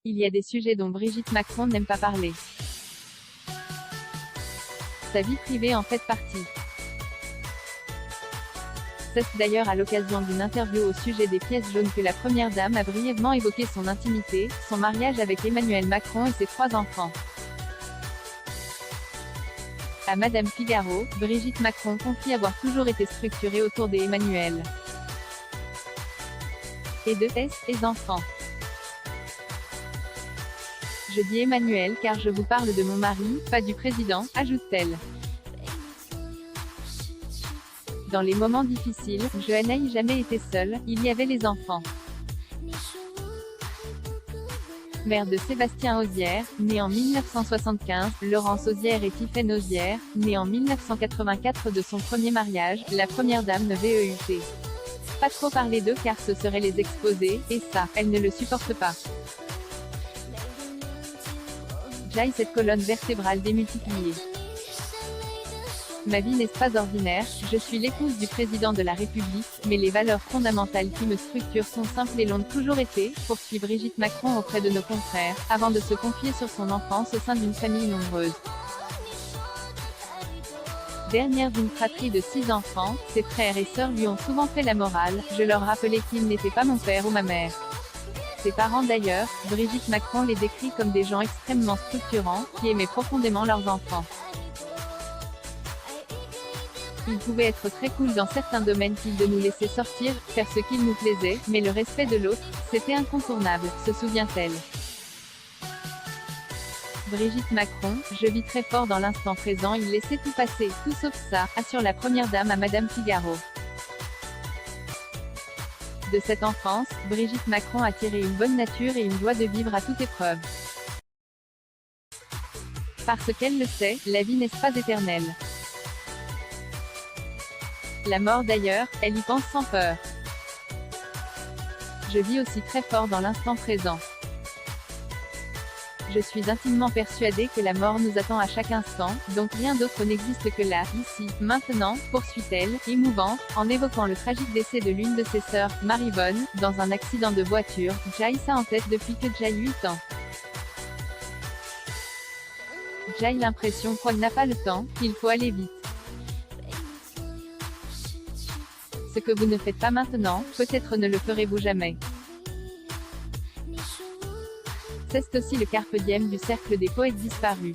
Il y a des sujets dont Brigitte Macron n'aime pas parler. Sa vie privée en fait partie. C'est d'ailleurs à l'occasion d'une interview au sujet des pièces jaunes que la première dame a brièvement évoqué son intimité, son mariage avec Emmanuel Macron et ses 3 enfants. À Madame Figaro, Brigitte Macron confie avoir toujours été structurée autour des Emmanuel. Et de ses enfants. Je dis Emmanuel car je vous parle de mon mari, pas du président, ajoute-t-elle. Dans les moments difficiles, je n'ai jamais été seule, il y avait les enfants. Mère de Sébastien Ozière, né en 1975, Laurence Ozière et Tiphaine Ozière, née en 1984 de son premier mariage, la première dame ne VEUT. Pas trop parler d'eux car ce serait les exposer, et ça, elle ne le supporte pas. J'aille cette colonne vertébrale démultipliée. Ma vie n'est pas ordinaire, je suis l'épouse du président de la République, mais les valeurs fondamentales qui me structurent sont simples et l'ont toujours été, poursuit Brigitte Macron auprès de nos confrères, avant de se confier sur son enfance au sein d'une famille nombreuse. Dernière d'une fratrie de 6 enfants, ses frères et sœurs lui ont souvent fait la morale, je leur rappelais qu'ils n'étaient pas mon père ou ma mère. Ses parents d'ailleurs, Brigitte Macron les décrit comme des gens extrêmement structurants, qui aimaient profondément leurs enfants. Il pouvait être très cool dans certains domaines qu'ils de nous laisser sortir, faire ce qu'il nous plaisait, mais le respect de l'autre, c'était incontournable, se souvient-elle. Brigitte Macron, je vis très fort dans l'instant présent, il laissait tout passer, tout sauf ça, assure la première dame à Madame Figaro. De cette enfance, Brigitte Macron a tiré une bonne nature et une joie de vivre à toute épreuve. Parce qu'elle le sait, la vie n'est pas éternelle. La mort d'ailleurs, elle y pense sans peur. Je vis aussi très fort dans l'instant présent. Je suis intimement persuadée que la mort nous attend à chaque instant, donc rien d'autre n'existe que là, ici, maintenant, poursuit-elle, émouvante, en évoquant le tragique décès de l'une de ses sœurs, Maryvonne, dans un accident de voiture. J'ai ça en tête depuis que j'ai 8 ans. J'ai l'impression qu'on n'a pas le temps, qu'il faut aller vite. Ce que vous ne faites pas maintenant, peut-être ne le ferez-vous jamais. C'est aussi le carpe diem du cercle des poètes disparus.